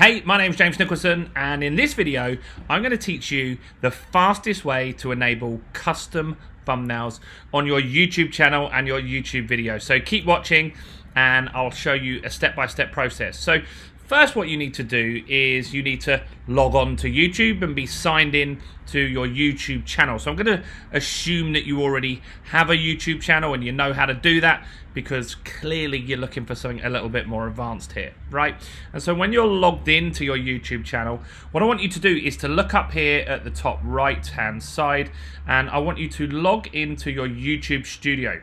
Hey, my name's James Nicholson, and in this video, I'm going to teach you the fastest way to enable custom thumbnails on your YouTube channel and your YouTube video. So keep watching, and I'll show you a step-by-step process. So first, what you need to do is you need to log on to YouTube and be signed in to your YouTube channel. So I'm going to assume that you already have a YouTube channel and you know how to do that, because clearly you're looking for something a little bit more advanced here, right? And so when you're logged into your YouTube channel, what I want you to do is to look up here at the top right hand side, and I want you to log into your YouTube Studio.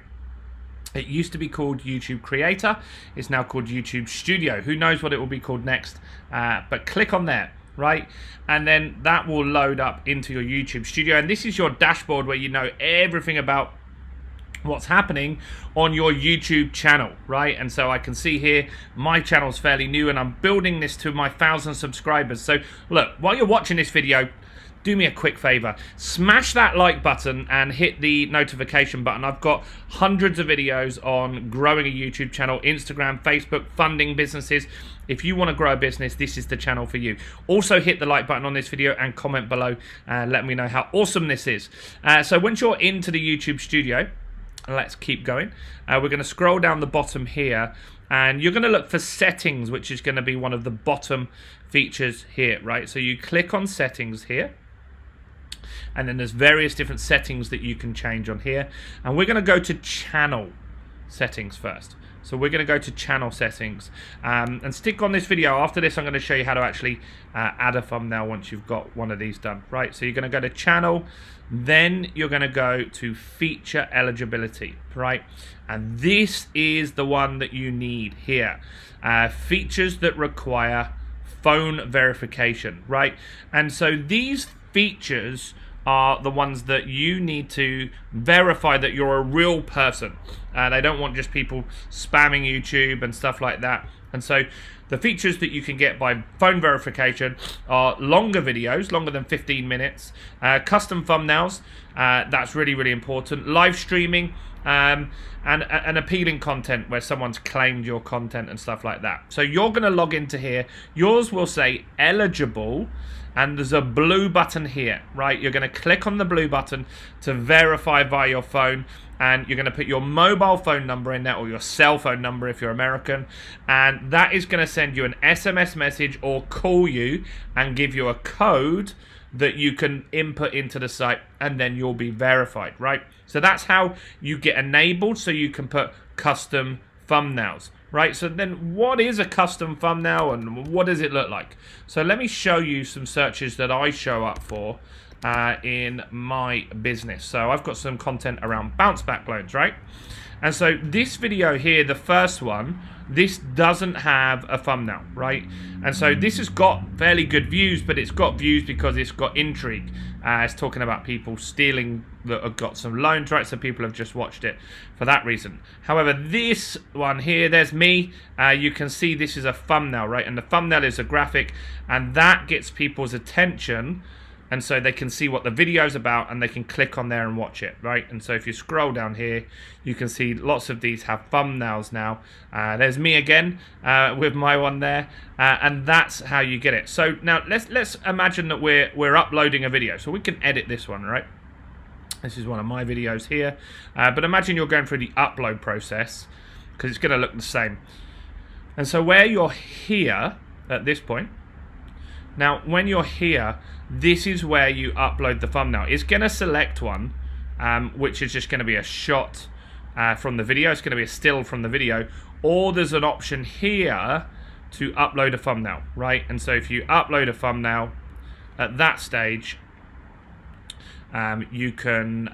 It used to be called YouTube Creator. It's now called YouTube Studio. Who knows what it will be called next? But click on there, right? And then that will load up into your YouTube Studio. And this is your dashboard where you know everything about what's happening on your YouTube channel, right? And so I can see here my channel's fairly new, and I'm building this to my 1,000 subscribers. So look, while you're watching this video, do me a quick favor, smash that like button and hit the notification button. I've got hundreds of videos on growing a YouTube channel, Instagram, Facebook, funding businesses. If you want to grow a business, this is the channel for you. Also hit the like button on this video and comment below and let me know how awesome this is. So once you're into the YouTube Studio, let's keep going. We're going to scroll down the bottom here, and you're going to look for settings, which is going to be one of the bottom features here, right? So you click on settings here, and then there's various different settings that you can change on here. And we're going to go to channel settings first. So we're going to go to channel settings, and stick on this video. After this, I'm going to show you how to actually add a thumbnail once you've got one of these done, right? So you're going to go to channel, then you're going to go to feature eligibility, right? And this is the one that you need here. Features that require phone verification, right? And so these features are the ones that you need to verify that you're a real person. They don't want just people spamming YouTube and stuff like that. And so the features that you can get by phone verification are longer videos, longer than 15 minutes, custom thumbnails, that's really, really important, live streaming, and appealing content where someone's claimed your content and stuff like that. So you're going to log into here. Yours will say eligible, and there's a blue button here, right? You're going to click on the blue button to verify via your phone, and you're going to put your mobile phone number in there, or your cell phone number if you're American, and that is going to send you an SMS message or call you and give you a code that you can input into the site, and then you'll be verified, right? So that's how you get enabled, so you can put custom thumbnails, right? So then what is a custom thumbnail and what does it look like? So let me show you some searches that I show up for in my business. So I've got some content around bounce back loans, right? And so this video here, the first one, this doesn't have a thumbnail, right? And so this has got fairly good views, but it's got views because it's got intrigue. It's talking about people stealing that have got some loans, right? So people have just watched it for that reason. However, this one here, there's me. You can see this is a thumbnail, right? And the thumbnail is a graphic, and that gets people's attention. And so they can see what the video's about, and they can click on there and watch it, right? And so if you scroll down here, you can see lots of these have thumbnails now. There's me again with my one there, and that's how you get it. So now let's imagine that we're uploading a video. So we can edit this one, right? This is one of my videos here. But imagine you're going through the upload process, because it's going to look the same. And so where you're here at this point, now when you're here, this is where you upload the thumbnail. It's going to select one, which is just going to be a shot from the video. It's going to be a still from the video. Or there's an option here to upload a thumbnail, right? And so if you upload a thumbnail at that stage, you can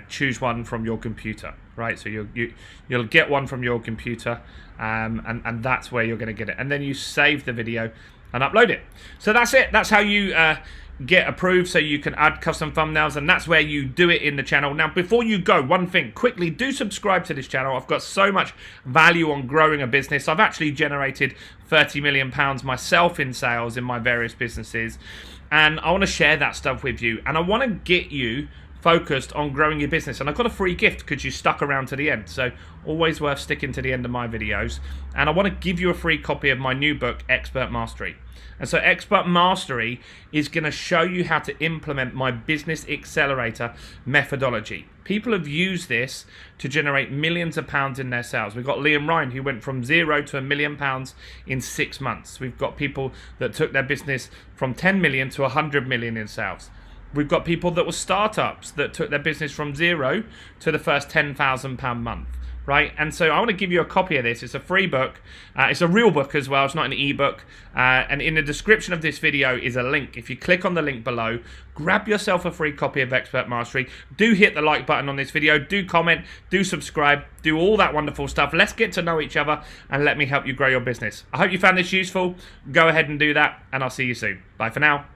choose one from your computer, right? So you'll get one from your computer, and that's where you're going to get it. And then you save the video and upload it. So that's it. That's how you get approved, so you can add custom thumbnails, and that's where you do it in the channel. Now, before you go, one thing quickly, do subscribe to this channel. I've got so much value on growing a business. I've actually generated £30 million myself in sales in my various businesses, and I want to share that stuff with you, and I want to get you focused on growing your business. And I've got a free gift because you stuck around to the end. So always worth sticking to the end of my videos. And I want to give you a free copy of my new book, Expert Mastery. And so Expert Mastery is going to show you how to implement my business accelerator methodology. People have used this to generate millions of pounds in their sales. We've got Liam Ryan, who went from 0 to £1 million in 6 months. We've got people that took their business from 10 million to 100 million in sales. We've got people that were startups that took their business from 0 to the first £10,000 month. Right, and so I want to give you a copy of this. It's a free book. It's a real book as well. It's not an ebook. And in the description of this video is a link. If you click on the link below, grab yourself a free copy of Expert Mastery. Do hit the like button on this video. Do comment. Do subscribe. Do all that wonderful stuff. Let's get to know each other and let me help you grow your business. I hope you found this useful. Go ahead and do that, and I'll see you soon. Bye for now.